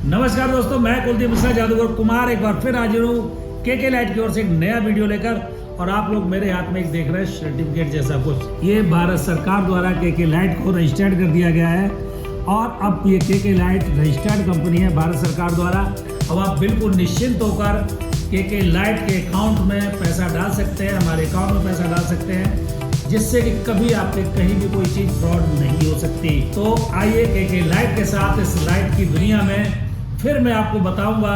नमस्कार दोस्तों, मैं कुलदीप मिश्रा जादूगर कुमार एक बार फिर हाजिर हूँ के लाइट की ओर से एक नया वीडियो लेकर। और आप लोग मेरे हाथ में एक देख रहे हैं सर्टिफिकेट जैसा कुछ। ये भारत सरकार द्वारा के लाइट को रजिस्टर्ड कर दिया गया है और अब ये के लाइट रजिस्टर्ड कंपनी है भारत सरकार द्वारा। अब आप बिल्कुल निश्चिंत होकर के लाइट के अकाउंट में पैसा डाल सकते हैं, हमारे अकाउंट में पैसा डाल सकते हैं, जिससे कि कभी आपके कहीं भी कोई चीज़ फ्रॉड नहीं हो सकती। तो आइए के लाइट के साथ इस लाइट की दुनिया में फिर मैं आपको बताऊंगा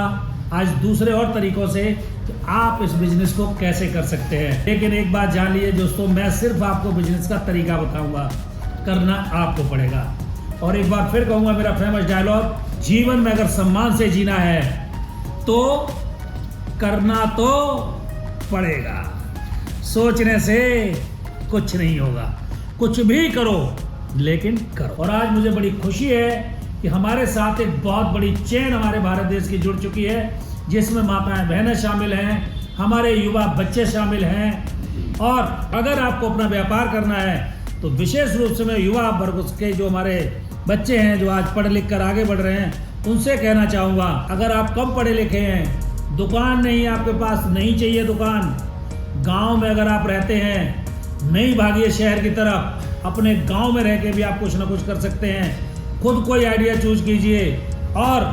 आज दूसरे और तरीकों से कि आप इस बिजनेस को कैसे कर सकते हैं। लेकिन एक बात जान लीजिए दोस्तों, मैं सिर्फ आपको बिजनेस का तरीका बताऊंगा, करना आपको पड़ेगा। और एक बार फिर कहूंगा मेरा फेमस डायलॉग, जीवन में अगर सम्मान से जीना है तो करना तो पड़ेगा। सोचने से कुछ नहीं होगा, कुछ भी करो लेकिन करो। और आज मुझे बड़ी खुशी है कि हमारे साथ एक बहुत बड़ी चेन हमारे भारत देश की जुड़ चुकी है, जिसमें माताएं बहनें शामिल हैं, हमारे युवा बच्चे शामिल हैं। और अगर आपको अपना व्यापार करना है तो विशेष रूप से मैं युवा वर्ग के जो हमारे बच्चे हैं जो आज पढ़ लिख कर आगे बढ़ रहे हैं, उनसे कहना चाहूँगा, अगर आप कम पढ़े लिखे हैं, दुकान नहीं आपके पास, नहीं चाहिए दुकान, गाँव में अगर आप रहते हैं, नहीं भागिए शहर की तरफ, अपने गाँव में रह के भी आप कुछ ना कुछ कर सकते हैं। खुद कोई आइडिया चूज कीजिए। और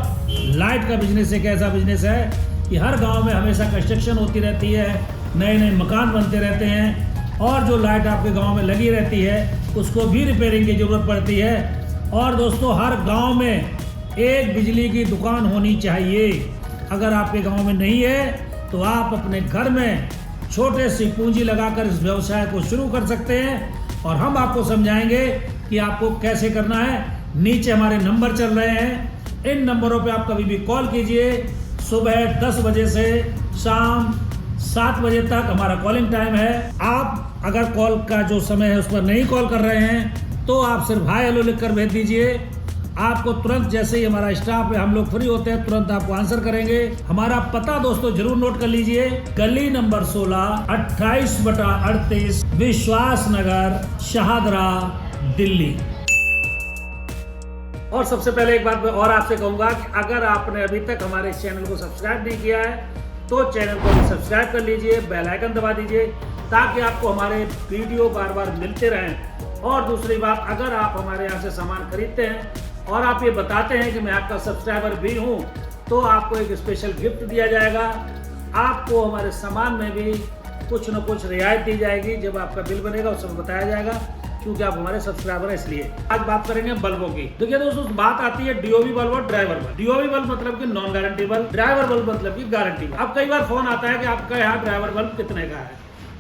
लाइट का बिजनेस एक ऐसा बिजनेस है कि हर गांव में हमेशा कंस्ट्रक्शन होती रहती है, नए नए मकान बनते रहते हैं, और जो लाइट आपके गांव में लगी रहती है उसको भी रिपेयरिंग की ज़रूरत पड़ती है। और दोस्तों, हर गांव में एक बिजली की दुकान होनी चाहिए। अगर आपके गाँव में नहीं है तो आप अपने घर में छोटे सी पूंजी लगाकर इस व्यवसाय को शुरू कर सकते हैं, और हम आपको समझाएंगे कि आपको कैसे करना है। नीचे हमारे नंबर चल रहे हैं, इन नंबरों पे आप कभी भी कॉल कीजिए। सुबह 10 बजे से शाम 7 बजे तक हमारा कॉलिंग टाइम है। आप अगर कॉल का जो समय है उस पर नहीं कॉल कर रहे हैं तो आप सिर्फ हाय हेलो लिख कर भेज दीजिए। आपको तुरंत जैसे ही हमारा स्टाफ है, हम लोग फ्री होते हैं, तुरंत आपको आंसर करेंगे। हमारा पता दोस्तों जरूर नोट कर लीजिए, गली नंबर 16 28/38 विश्वास नगर, शाहदरा, दिल्ली। और सबसे पहले एक बात मैं और आपसे कहूंगा कि अगर आपने अभी तक हमारे चैनल को सब्सक्राइब नहीं किया है तो चैनल को भी सब्सक्राइब कर लीजिए, बेल आइकन दबा दीजिए, ताकि आपको हमारे वीडियो बार बार मिलते रहें। और दूसरी बात, अगर आप हमारे यहाँ से सामान खरीदते हैं और आप ये बताते हैं कि मैं आपका सब्सक्राइबर भी हूँ, तो आपको एक स्पेशल गिफ्ट दिया जाएगा। आपको हमारे सामान में भी कुछ न कुछ रियायत दी जाएगी। जब आपका बिल बनेगा उस समय बताया जाएगा, क्योंकि आप हमारे सब्सक्राइबर हैं इसलिए। आज बात करेंगे बल्बों की। देखिए दोस्तों, बात आती है डीओवी बल्ब और ड्राइवर बल्ब। डीओवी बल्ब मतलब कि non guarantee bulb, driver bulb मतलब कि गारंटी बल्ब। अब कई बार फोन आता है कि आपका यहाँ ड्राइवर बल्ब कितने का है,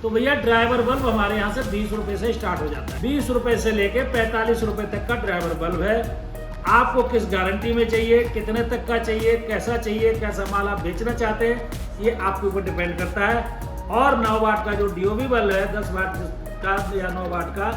तो भैया ड्राइवर बल्ब हमारे यहाँ से 20 रुपए से स्टार्ट हो जाता है। 20 रुपए से लेके 45 रुपए तक का ड्राइवर बल्ब है। आपको किस गारंटी में चाहिए, कितने तक का चाहिए, कैसा माल आप बेचना चाहते हैं, ये आपके ऊपर डिपेंड करता है। और 9 वाट का जो डीओवी बल्ब है, 10 वाट का या 9 वाट का,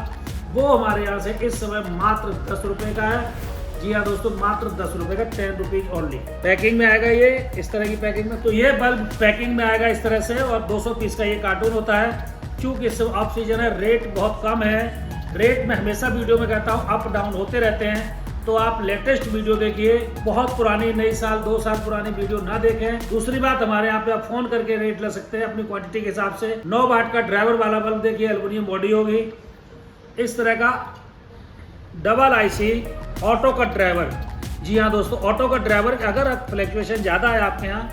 वो हमारे यहाँ से इस समय मात्र 10 रुपए का है। जी हाँ दोस्तों, मात्र 10 रुपए का, 10 रुपीज ओनली। पैकिंग में आएगा ये इस तरह की पैकिंग में। तो ये बल्ब पैकिंग में आएगा इस तरह से, और 200 पीस का ये कार्टून होता है। चूंकि इस ऑफ सीजन है, रेट बहुत कम है। रेट में हमेशा वीडियो में कहता हूँ अप डाउन होते रहते हैं, तो आप लेटेस्ट वीडियो देखिए, बहुत पुरानी, नई साल 2 साल पुरानी वीडियो ना देखें। दूसरी बात, हमारे यहाँ पे आप फोन करके रेट ले सकते हैं अपनी क्वांटिटी के हिसाब से। 9 वाट का ड्राइवर वाला बल्ब देखिए, एल्युमिनियम बॉडी होगी, इस तरह का double IC auto cut driver. जी हाँ दोस्तों, ऑटो कट ड्राइवर, अगर फ्लक्चुएशन ज़्यादा है आपके यहाँ,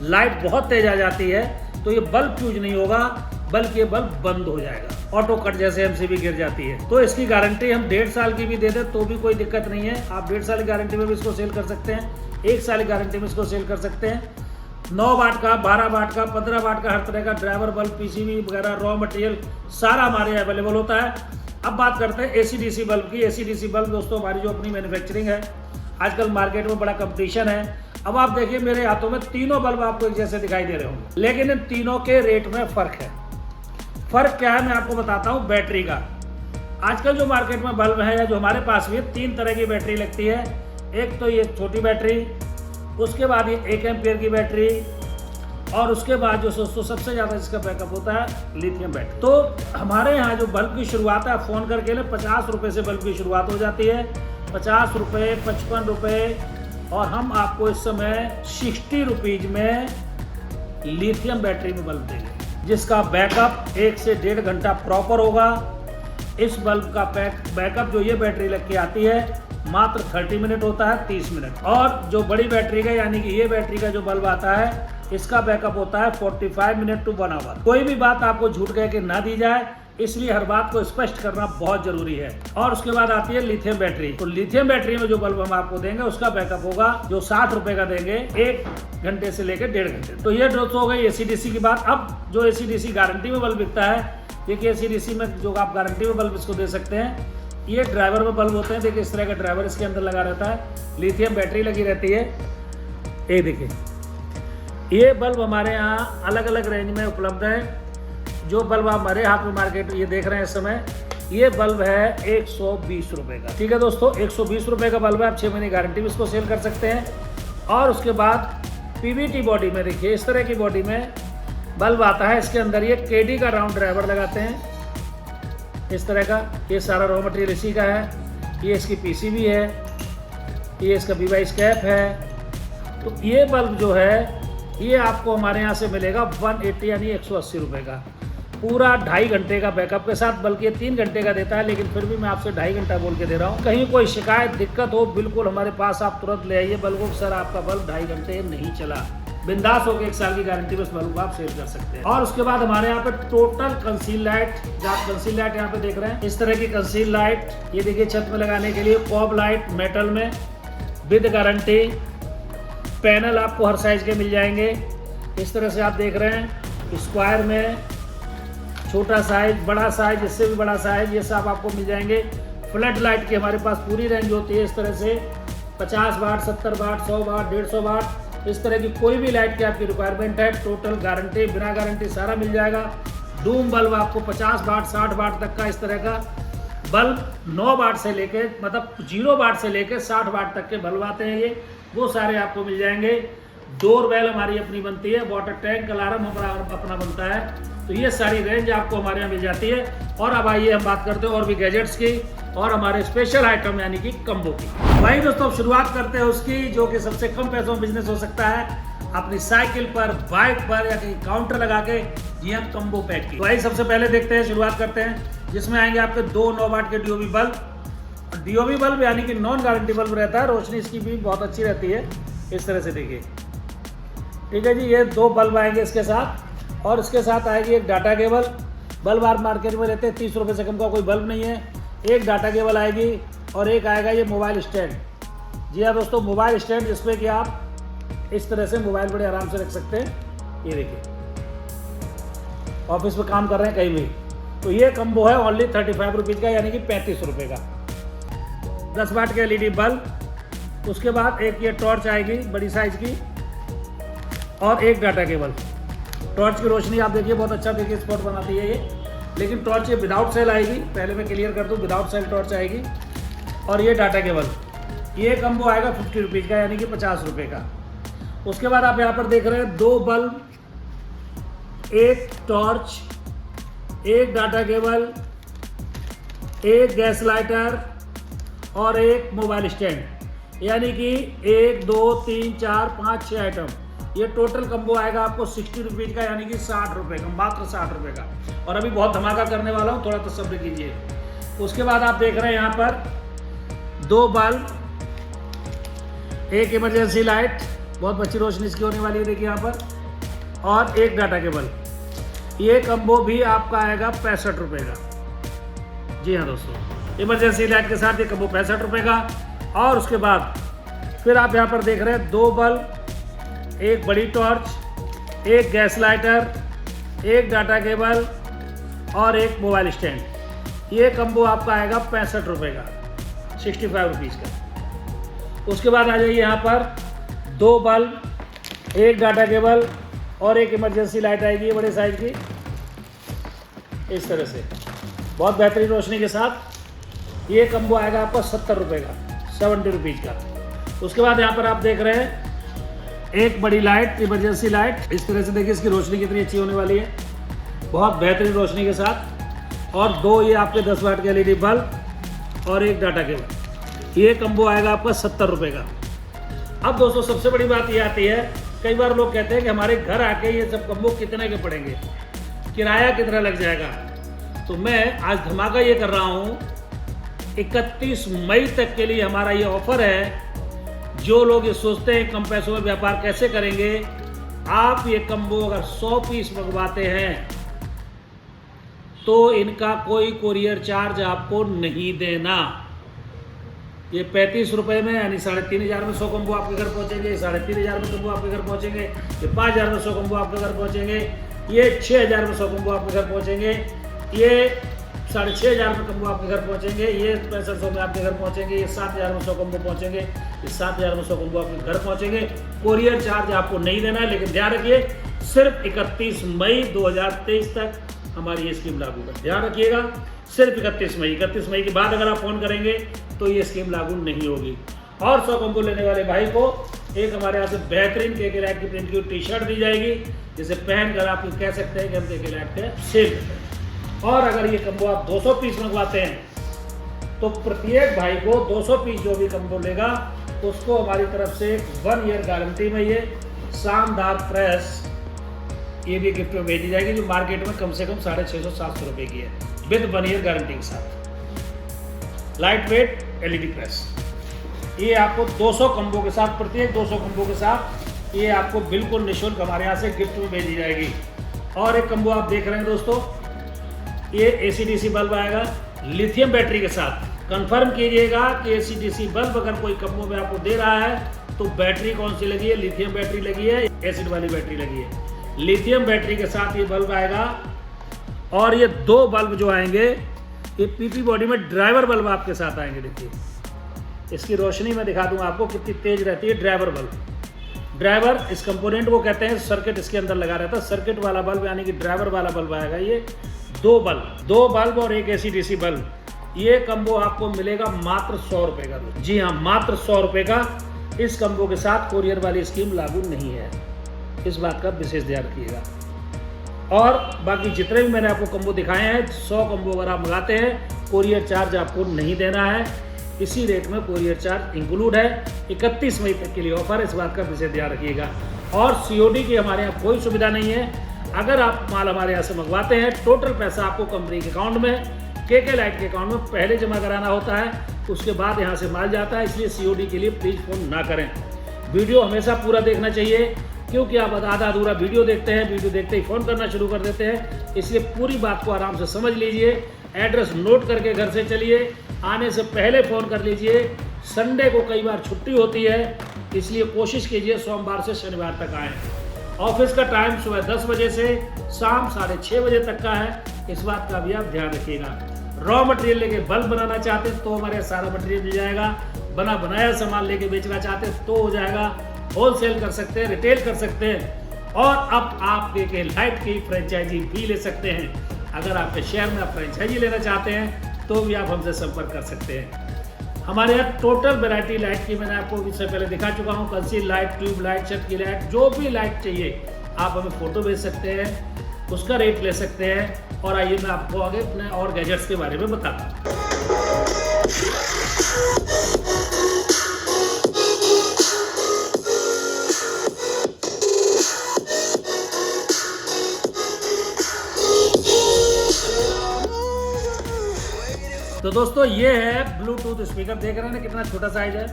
लाइट बहुत तेज आ जाती है, तो ये बल्ब फ्यूज नहीं होगा, बल्कि ये बल्ब बंद हो जाएगा। ऑटो कट जैसे एमसीबी गिर जाती है, तो इसकी गारंटी हम 1.5 साल की भी दे दें तो भी कोई दिक्कत नहीं है। आप 1.5 साल की गारंटी में भी इसको सेल कर सकते हैं, 1 साल की गारंटी में इसको सेल कर सकते हैं। 9 वाट का, 12 वाट का, 15 वाट का, हर तरह का ड्राइवर बल्ब, पीसीबी वगैरह, रॉ मटेरियल सारा हमारे अवेलेबल होता है। अब बात करते हैं एसी डीसी बल्ब की। एसी डीसी बल्ब दोस्तों हमारी जो अपनी मैन्युफैक्चरिंग है, आजकल मार्केट में बड़ा कंपटीशन है। अब आप देखिए, मेरे हाथों में तीनों बल्ब आपको एक जैसे दिखाई दे रहे होंगे, लेकिन इन तीनों के रेट में फर्क है। फर्क क्या है मैं आपको बताता हूँ। बैटरी का, आजकल जो मार्केट में बल्ब है या जो हमारे पास भी है, 3 तरह की बैटरी लगती है। एक तो ये छोटी बैटरी, उसके बाद ये 1 एम्पियर की बैटरी, और उसके बाद जो दोस्तों सबसे ज़्यादा जिसका बैकअप होता है लिथियम बैटरी। तो हमारे यहाँ जो बल्ब की शुरुआत है, फ़ोन करके ले 50 रुपये से बल्ब की शुरुआत हो जाती है। 50 रुपये, 55 रुपये, और हम आपको इस समय 60 रुपीज में लिथियम बैटरी में बल्ब देंगे, जिसका बैकअप 1 से 1.5 घंटा प्रॉपर होगा। इस बल्ब का बैकअप जो ये बैटरी लग के आती है मात्र 30 मिनट होता है, 30 मिनट। और जो बड़ी बैटरी का यानी कि ये बैटरी का जो बल्ब आता है इसका बैकअप होता है 45 मिनट टू 1 आवर। कोई भी बात आपको झूठ कह के ना दी जाए, इसलिए हर बात को स्पष्ट करना बहुत जरूरी है। और उसके बाद आती है लिथियम बैटरी। तो लिथियम बैटरी में जो बल्ब हम आपको देंगे उसका बैकअप होगा जो 60 रुपए का देंगे 1 घंटे से लेकर 1.5 घंटे। तो ये दोस्तों हो गई AC/DC की बात। अब जो AC/DC गारंटी में बल्ब बिकता है, देखिए AC/DC में जो आप गारंटी में बल्ब इसको दे सकते हैं, ये ड्राइवर में बल्ब होते हैं। देखिए इस तरह का ड्राइवर इसके अंदर लगा रहता है, लिथियम बैटरी लगी रहती है। ये देखिए ये बल्ब हमारे यहाँ अलग अलग रेंज में उपलब्ध है। जो बल्ब आप हमारे हाथ में मार्केट ये देख रहे हैं इस समय, ये बल्ब है 120 रुपए का। ठीक है दोस्तों, 120 रुपए का बल्ब है। आप 6 महीने गारंटी में इसको सेल कर सकते हैं। और उसके बाद PVT बॉडी में देखिए इस तरह की बॉडी में बल्ब आता है। इसके अंदर ये KD का राउंड ड्राइवर लगाते हैं इस तरह का। ये सारा रॉ मटेरियल इसी का है। ये इसकी PCB है, ये इसका B22 कैप है। तो ये बल्ब जो है ये आपको हमारे यहाँ से मिलेगा 180 यानी 180 रुपये का, पूरा 2.5 घंटे का बैकअप के साथ। बल्कि 3 घंटे का देता है, लेकिन फिर भी मैं आपसे 2.5 घंटा बोल के दे रहा हूँ। कहीं कोई शिकायत दिक्कत हो बिल्कुल हमारे पास आप तुरंत ले आइए बल्ब को। सर आपका बल्ब 2.5 घंटे नहीं चला, बिंदास होकर 1 साल की गारंटी में इस बल्ब को आप सेल कर सकते हैं। और उसके बाद हमारे यहाँ पे टोटल कंसील लाइट, जो आप कंसील लाइट यहाँ पे देख रहे हैं इस तरह की कंसील लाइट, ये देखिए छत में लगाने के लिए कॉब लाइट मेटल में विद गारंटी। पैनल आपको हर साइज के मिल जाएंगे। इस तरह से आप देख रहे हैं स्क्वायर में, छोटा साइज, बड़ा साइज, इससे भी बड़ा साइज, ये सब आपको मिल जाएंगे। फ्लड लाइट की हमारे पास पूरी रेंज होती है इस तरह से 50 वाट, 70 वाट, 100 वाट, 150 वाट, इस तरह की कोई भी लाइट की आपकी रिक्वायरमेंट है, टोटल गारंटी, बिना गारंटी सारा मिल जाएगा। डूम बल्ब आपको 50 वाट, 60 वाट तक का इस तरह का बल्ब 9 वाट से लेके मतलब 0 वाट से लेके 60 वाट तक के बल्ब आते हैं, ये वो सारे आपको मिल जाएंगे। डोर बेल हमारी अपनी बनती है, वाटर टैंक अलार्म हमारा अपना बनता है। तो ये सारी रेंज आपको हमारे यहाँ मिल जाती है। और अब आइए हम बात करते हैं और भी गैजेट्स की और हमारे स्पेशल आइटम यानी कि कम्बो की। भाई दोस्तों शुरुआत करते हैं उसकी जो कि सबसे कम पैसों में बिजनेस हो सकता है, अपनी साइकिल पर, बाइक पर या कहीं काउंटर लगा के, जी हाँ, कम्बो पैक की। भाई सबसे पहले देखते हैं, शुरुआत करते हैं, जिसमें आएंगे आपके 2 9 वाट के DOB बल्ब। DOB बल्ब यानी कि नॉन गारंटी बल्ब रहता है, रोशनी इसकी भी बहुत अच्छी रहती है। इस तरह से देखिए, ठीक है जी, ये 2 बल्ब आएंगे इसके साथ। और इसके साथ आएगी एक डाटा केबल। बल्ब आप मार्केट में लेते हैं 30 रुपये से कम का कोई बल्ब नहीं है। एक डाटा केबल आएगी और एक आएगा ये मोबाइल स्टैंड। जी हाँ दोस्तों, मोबाइल स्टैंड जिसपे कि आप इस तरह से मोबाइल बड़े आराम से रख सकते हैं। ये देखिए, ऑफिस में काम कर रहे हैं कहीं भी, तो ये कम्बो है ओनली 35 रुपीज़ का, यानी कि 35 रुपये का। 10 वाट के LED बल्ब। उसके बाद एक ये टॉर्च आएगी बड़ी साइज की और एक डाटा केबल। टॉर्च की रोशनी आप देखिए बहुत अच्छा देखिए स्पॉट बनाती है ये, लेकिन टॉर्च ये विदाउट सेल आएगी, पहले मैं क्लियर कर दूँ, विदाउट सेल टॉर्च आएगी। और ये डाटा केबल, ये कम्बो आएगा 50 रुपीज़ का, यानी कि 50 रुपये का। उसके बाद आप यहाँ पर देख रहे हैं 2 बल्ब, एक टॉर्च, एक डाटा केबल, एक गैस लाइटर और एक मोबाइल स्टैंड, यानी कि 1 2 3 4 5 6 आइटम। ये टोटल कम्बो आएगा आपको 60 रुपीज़ का, यानी कि 60 रुपये का, मात्र 60 रुपये का। और अभी बहुत धमाका करने वाला हूँ, थोड़ा तो सब्र कीजिए। उसके बाद आप देख रहे हैं यहाँ पर 2 बल्ब, एक इमरजेंसी लाइट, बहुत अच्छी रोशनी इसकी होने वाली है देखिए यहाँ पर, और एक डाटा केबल। ये कम्बो भी आपका आएगा 65 रुपये का। जी हाँ दोस्तों, इमरजेंसी लाइट के साथ ये कम्बो 65 रुपये का। और उसके बाद फिर आप यहाँ पर देख रहे हैं 2 बल्ब, एक बड़ी टॉर्च, एक गैस लाइटर, एक डाटा केबल और एक मोबाइल स्टैंड। ये कम्बो आपका आएगा 65 रुपये का, 65 रुपीज़ का। उसके बाद आ जाइए यहाँ पर 2 बल्ब, एक डाटा केबल और एक इमरजेंसी लाइट आएगी बड़े साइज की, इस तरह से बहुत बेहतरीन रोशनी के साथ। ये कम्बो आएगा आपको 70 रुपये का, 70 रुपीज़ का। उसके बाद यहाँ पर आप देख रहे हैं एक बड़ी लाइट, इमरजेंसी लाइट, इस तरह से देखिए इसकी रोशनी कितनी अच्छी होने वाली है, बहुत बेहतरीन रोशनी के साथ। और 2 ये आपके 10 वाट के LED बल्ब और एक डाटा केबल। ये कम्बो आएगा आपका 70 रुपये का। अब दोस्तों सबसे बड़ी बात ये आती है, कई बार लोग कहते हैं कि हमारे घर आके ये सब कम्बो कितने के पड़ेंगे, किराया कितना लग जाएगा। तो मैं आज धमाका ये कर रहा हूँ, 31 मई तक के लिए हमारा ये ऑफर है। जो लोग ये सोचते हैं कम पैसों में व्यापार कैसे करेंगे, आप ये कम्बो अगर 100 पीस मंगवाते हैं तो इनका कोई कोरियर चार्ज आपको नहीं देना। ये 35 रुपये में यानी 3,500 में 100 कम्बो आपके घर पहुंचेंगे, 3,500 में कम्बो आपके घर पहुंचेंगे, ये 5,000 में 100 कम्बो आपके घर पहुंचेंगे, ये 6,000 में 100 कम्बो आपके घर पहुंचेंगे, ये 6,500 में कम्बो आपके घर पहुंचेंगे, ये 6500 में आपके घर पहुंचेंगे, ये 7,000 में 100 कम्बो पहुंचेंगे, ये 7,000 में 100 कम्बो आपके घर पहुंचेंगे। कोरियर चार्ज आपको नहीं देना है, लेकिन ध्यान रखिए सिर्फ 31 मई 2023 तक हमारी ये स्कीम लागू है। ध्यान रखिएगा, सिर्फ 31 मई के बाद अगर आप फोन करेंगे तो ये स्कीम लागू नहीं होगी। और 100 कम्बो लेने वाले भाई को एक हमारे यहाँ से बेहतरीन केके लैट की प्रिंट की टी शर्ट दी जाएगी, जिसे पहनकर आप कह सकते हैं कि हम केके लैट के सेल करते हैं। और अगर ये कम्बो आप 200 पीस मंगवाते हैं तो प्रत्येक भाई को 200 पीस जो भी कम्बो लेगा उसको हमारी तरफ से 1 ईयर गारंटी में ये शानदार प्रेस ये भी गिफ्ट में भेजी जाएगी, जो मार्केट में कम से कम 650-700 रुपये की है, विद 1 ईयर गारंटी के साथ। लाइट वेट LED प्रेस ये आपको 200 कम्बो के साथ, प्रत्येक 200 कम्बो के साथ ये आपको बिल्कुल निःशुल्क हमारे यहाँ से गिफ्ट में भेजी जाएगी। और एक कम्बो आप देख रहे हैं दोस्तों, ये AC/DC बल्ब आएगा लिथियम बैटरी के साथ। कंफर्म कीजिएगा कि AC/DC बल्ब अगर कोई कम्बो में आपको दे रहा है तो बैटरी कौन सी लगी है, लिथियम बैटरी लगी है, एसिड वाली बैटरी लगी है। लिथियम बैटरी के साथ ये बल्ब आएगा। और ये 2 बल्ब जो आएंगे ये PP बॉडी में ड्राइवर बल्ब आपके साथ आएंगे। देखिए इसकी रोशनी मैं दिखा दूंगा आपको कितनी तेज रहती है। ड्राइवर बल्ब, ड्राइवर इस कंपोनेंट को कहते हैं, सर्किट इसके अंदर लगा रहता है, सर्किट वाला बल्ब यानी कि ड्राइवर वाला बल्ब आएगा। ये 2 बल्ब और एक AC/DC बल्ब, ये कम्बो आपको मिलेगा मात्र 100 रुपये का। जी हाँ, मात्र 100 रुपये का। इस कम्बो के साथ कोरियर वाली स्कीम लागू नहीं है, इस बात का विशेष ध्यान रखिएगा। और बाकी जितने भी मैंने आपको कम्बो दिखाए हैं, 100 कम्बो अगर आप मंगाते हैं कोरियर चार्ज आपको नहीं देना है। इसी रेट में कोरियर चार्ज इंक्लूड है। 31 मई तक के लिए ऑफर है, इस बात का विशेष ध्यान रखिएगा। और COD की हमारे यहाँ कोई सुविधा नहीं है। अगर आप माल हमारे यहाँ से मंगवाते हैं, टोटल पैसा आपको कंपनी के अकाउंट में, केके लाइट के अकाउंट में पहले जमा कराना होता है, उसके बाद यहाँ से माल जाता है। इसलिए COD के लिए प्लीज़ फ़ोन ना करें। वीडियो हमेशा पूरा देखना चाहिए, क्योंकि आप आधा अधूरा वीडियो देखते हैं, वीडियो देखते ही फ़ोन करना शुरू कर देते हैं। इसलिए पूरी बात को आराम से समझ लीजिए, एड्रेस नोट करके घर से चलिए, आने से पहले फ़ोन कर लीजिए। संडे को कई बार छुट्टी होती है, इसलिए कोशिश कीजिए सोमवार से शनिवार तक आएँ। ऑफिस का टाइम सुबह 10 बजे से शाम 6:30 बजे तक का है, इस बात का भी आप ध्यान रखिएगा। रॉ मटेरियल लेके बल्ब बनाना चाहते हैं तो हमारे सारा मटेरियल मिल जाएगा। बना बनाया सामान लेके बेचना चाहते हैं तो हो जाएगा। होलसेल कर सकते हैं, रिटेल कर सकते हैं, और अब आप केके लाइट की फ्रेंचाइजी भी ले सकते हैं। अगर आपके शहर में आप फ्रेंचाइजी लेना चाहते हैं तो भी आप हमसे संपर्क कर सकते हैं। हमारे यहाँ टोटल वैरायटी लाइट की मैंने आपको इससे पहले दिखा चुका हूँ। कंसील लाइट, ट्यूब लाइट, छत की लाइट, जो भी लाइट चाहिए आप हमें फ़ोटो भेज सकते हैं, उसका रेट ले सकते हैं। और आइए मैं आपको आगे अपने और गैजेट्स के बारे में बताता हूँ। तो दोस्तों ये है ब्लूटूथ स्पीकर, देख रहे हैं ना कितना छोटा साइज है,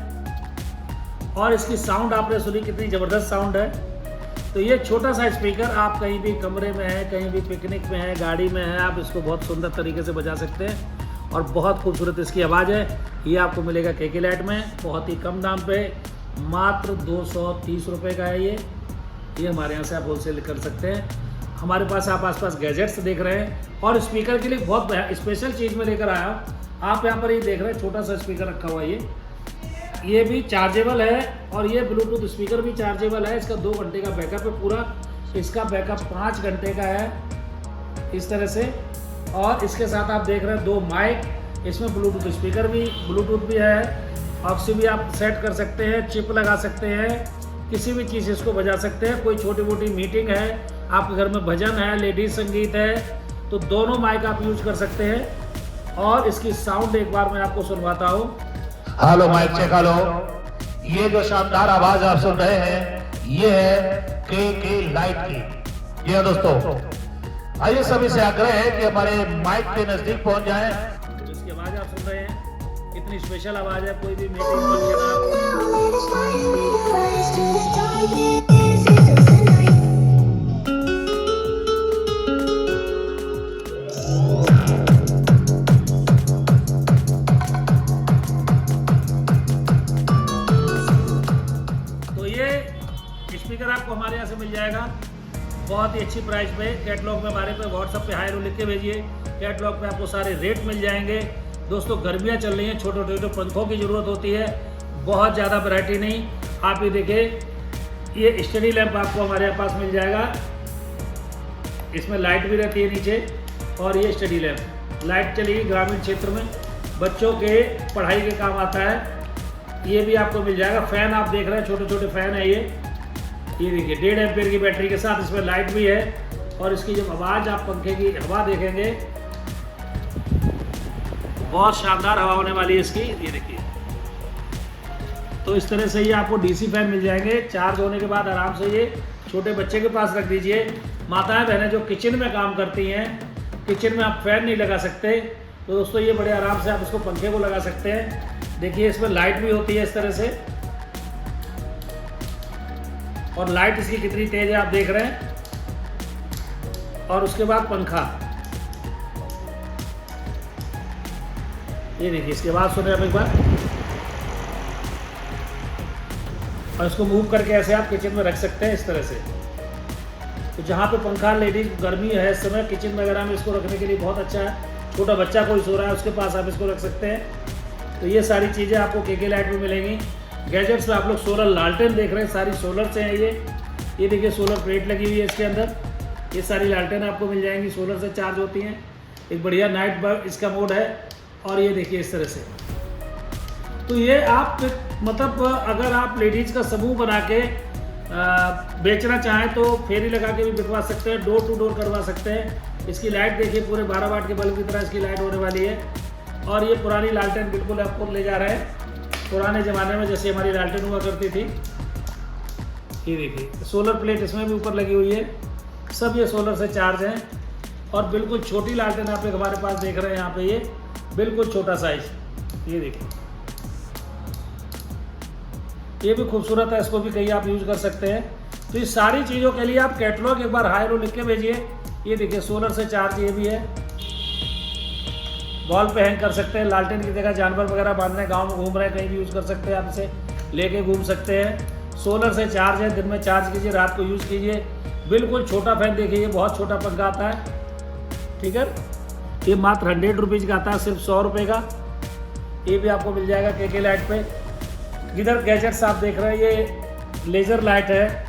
और इसकी साउंड आपने सुनी कितनी ज़बरदस्त साउंड है। तो ये छोटा सा स्पीकर आप कहीं भी कमरे में है, कहीं भी पिकनिक में है, गाड़ी में है, आप इसको बहुत सुंदर तरीके से बजा सकते हैं और बहुत खूबसूरत इसकी आवाज़ है। ये आपको मिलेगा केके लाइट में बहुत ही कम दाम पे, मात्र 230 रुपये का है। ये हमारे यहाँ से आप होलसेल कर सकते हैं। हमारे पास आप आसपास गैजेट्स देख रहे हैं, और स्पीकर के लिए बहुत स्पेशल चीज़ में लेकर आया हूँ। आप यहाँ पर ये देख रहे हैं छोटा सा स्पीकर रखा हुआ है, ये भी चार्जेबल है, और ये ब्लूटूथ स्पीकर भी चार्जेबल है। इसका 2 घंटे का बैकअप है पूरा, इसका बैकअप 5 घंटे का है इस तरह से। और इसके साथ आप देख रहे हैं 2 माइक, इसमें ब्लूटूथ स्पीकर भी, ब्लूटूथ भी है, ऑक्सी भी आप सेट कर सकते हैं, चिप लगा सकते हैं, किसी भी चीज़ इसको बजा सकते हैं। कोई छोटी मोटी मीटिंग है, आपके घर में भजन है, लेडीज संगीत है, तो दोनों माइक आप यूज कर सकते हैं। और इसकी साउंड एक बार मैं आपको सुनवाता हूँ। Hello mic check, hello. ये जो शानदार आवाज आप सुन रहे हैं ये है के लाइट की। जी हाँ दोस्तों, आइए सभी से आग्रह है कि हमारे माइक के नजदीक पहुंच जाएं। तो इसकी आवाज आप सुन रहे हैं, इतनी स्पेशल आवाज है। कोई भी मीटिंग फंक्शन स्पीकर आपको हमारे यहाँ से मिल जाएगा बहुत ही अच्छी प्राइस पे। कैटलॉग में हमारे पे व्हाट्सएप पे हाई रो लिख के भेजिए, कैटलॉग पे आपको सारे रेट मिल जाएंगे। दोस्तों गर्मियाँ चल रही हैं, छोटे छोटे पंखों की ज़रूरत होती है, बहुत ज़्यादा वैरायटी नहीं। आप ये देखिए, ये स्टडी लैंप आपको हमारे यहाँ पास मिल जाएगा, इसमें लाइट भी रहती है नीचे। और ये स्टडी लैंप लाइट चलेगी ग्रामीण क्षेत्र में, बच्चों के पढ़ाई के काम आता है। ये भी आपको मिल जाएगा। फ़ैन आप देख रहे हैं, छोटे छोटे फ़ैन है ये देखिए 1.5 एम्पीयर की बैटरी के साथ इसमें लाइट भी है। और इसकी जब आवाज़ आप पंखे की हवा देखेंगे, बहुत शानदार हवा होने वाली है इसकी। ये देखिए, तो इस तरह से ये आपको डीसी फैन मिल जाएंगे। चार्ज होने के बाद आराम से ये छोटे बच्चे के पास रख दीजिए। माताएं बहनें जो किचन में काम करती हैं, किचन में आप फैन नहीं लगा सकते, तो दोस्तों ये बड़े आराम से आप इसको पंखे को लगा सकते हैं। देखिए इसमें लाइट भी होती है इस तरह से, और लाइट इसकी कितनी तेज है आप देख रहे हैं। और उसके बाद पंखा, ये देखिए इसके बाद सुने आप एक बार। और इसको मूव करके ऐसे आप किचन में रख सकते हैं इस तरह से। तो जहाँ पे पंखा, लेडीज गर्मी है इस समय, किचन वगैरह में इसको रखने के लिए बहुत अच्छा है। छोटा बच्चा कोई सो रहा है उसके पास आप इसको रख सकते हैं। तो ये सारी चीज़ें आपको के लाइट में मिलेंगी। गैजेट्स में आप लोग सोलर लालटेन देख रहे हैं, सारी सोलर से हैं ये देखिए सोलर प्लेट लगी हुई है इसके अंदर। ये सारी लालटेन आपको मिल जाएंगी, सोलर से चार्ज होती हैं। एक बढ़िया नाइट बल्ब इसका मोड है। और ये देखिए इस तरह से। तो ये आप मतलब अगर आप लेडीज़ का समूह बना के बेचना चाहें तो फेरी लगा के भी बिकवा सकते हैं, डोर टू डोर करवा सकते हैं। इसकी लाइट देखिए पूरे 12 वाट के बल्ब की तरह इसकी लाइट होने वाली है। और ये पुरानी लालटेन बिल्कुल आपको ले जा रहे हैं, पुराने ज़माने में जैसे हमारी लालटेन हुआ करती थी। ये देखिए सोलर प्लेट इसमें भी ऊपर लगी हुई है, सब ये सोलर से चार्ज हैं। और बिल्कुल छोटी लालटेन आप एक हमारे पास देख रहे हैं यहाँ पे, ये बिल्कुल छोटा साइज। ये देखिए ये भी खूबसूरत है, इसको भी कहीं आप यूज़ कर सकते हैं। तो ये सारी चीज़ों के लिए आप कैटलॉग एक बार हाई रो लिख के भेजिए। ये देखिए सोलर से चार्ज ये भी है, वॉल पे हैंग कर सकते हैं। लालटेन की जगह जानवर वगैरह बांध रहे हैं, गाँव में घूम रहे हैं, कहीं भी यूज़ कर सकते हैं। आप इसे लेके घूम सकते हैं। सोलर से चार्ज है, दिन में चार्ज कीजिए, रात को यूज़ कीजिए। बिल्कुल छोटा फैन देखिए, ये बहुत छोटा पंखा आता है, ठीक है। ये मात्र 100 रुपीज़ का आता है, सिर्फ 100 रुपये का। ये भी आपको मिल जाएगा के लाइट पे। इधर गैजेट्स आप देख रहे हैं, ये लेज़र लाइट है,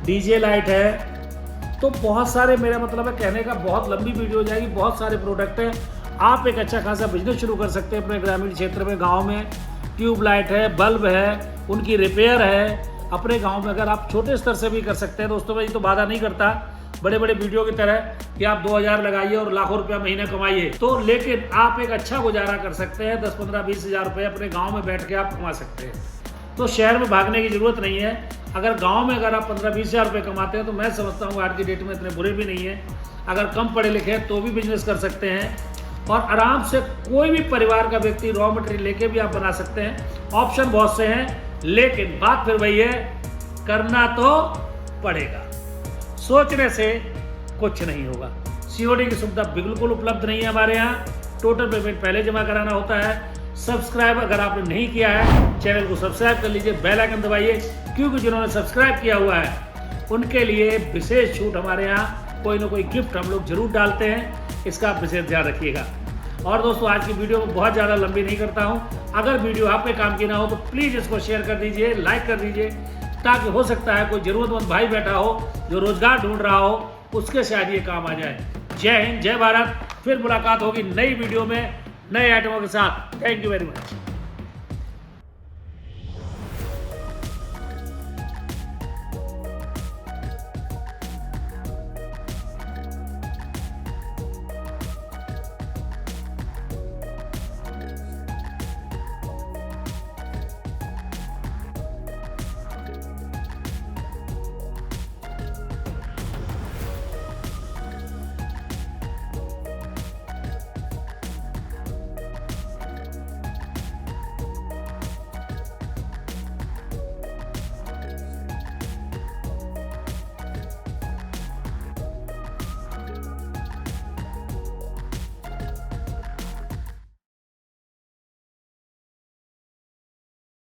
डीजे लाइट है। तो बहुत सारे, मेरा मतलब है कहने का, बहुत लंबी वीडियो हो जाएगी, बहुत सारे प्रोडक्ट हैं। आप एक अच्छा खासा बिजनेस शुरू कर सकते हैं अपने ग्रामीण क्षेत्र में। गांव में ट्यूब लाइट है, बल्ब है, उनकी रिपेयर है। अपने गांव में अगर आप छोटे स्तर से भी कर सकते हैं दोस्तों, मैं ये तो बाधा नहीं करता बड़े बड़े वीडियो की तरह कि आप 2000 लगाइए और लाखों रुपया महीने कमाइए, तो लेकिन आप एक अच्छा गुजारा कर सकते हैं। 10, 15, 20 हज़ार रुपये अपने गांव में बैठ के आप कमा सकते हैं। तो शहर में भागने की ज़रूरत नहीं है। अगर गांव में अगर आप 15-20 हज़ार रुपये कमाते हैं तो मैं समझता हूँ आज की डेट में इतने बुरे भी नहीं है। अगर कम पढ़े लिखे हैं तो भी बिजनेस कर सकते हैं। और आराम से कोई भी परिवार का व्यक्ति रॉ मटेरियल लेके भी आप बना सकते हैं। ऑप्शन बहुत से हैं, लेकिन बात फिर वही है, करना तो पड़ेगा। सोचने से कुछ नहीं होगा। सीओडी की सुविधा बिल्कुल उपलब्ध नहीं है हमारे यहाँ। टोटल पेमेंट पहले जमा कराना होता है। सब्सक्राइब अगर आपने नहीं किया है, चैनल को सब्सक्राइब कर लीजिए, बेल आइकन दबाइए, क्योंकि जिन्होंने सब्सक्राइब किया हुआ है उनके लिए विशेष छूट हमारे यहाँ कोई ना कोई गिफ्ट हम लोग जरूर डालते हैं। इसका आप विशेष ध्यान रखिएगा। और दोस्तों आज की वीडियो में बहुत ज़्यादा लंबी नहीं करता हूँ। अगर वीडियो आपके काम की ना हो तो प्लीज़ इसको शेयर कर दीजिए, लाइक कर दीजिए, ताकि हो सकता है कोई ज़रूरतमंद भाई बैठा हो जो रोज़गार ढूंढ रहा हो, उसके शायद ये काम आ जाए। जय हिंद, जय भारत। फिर मुलाकात होगी नई वीडियो में नए आइटमों के साथ। Thank you very much.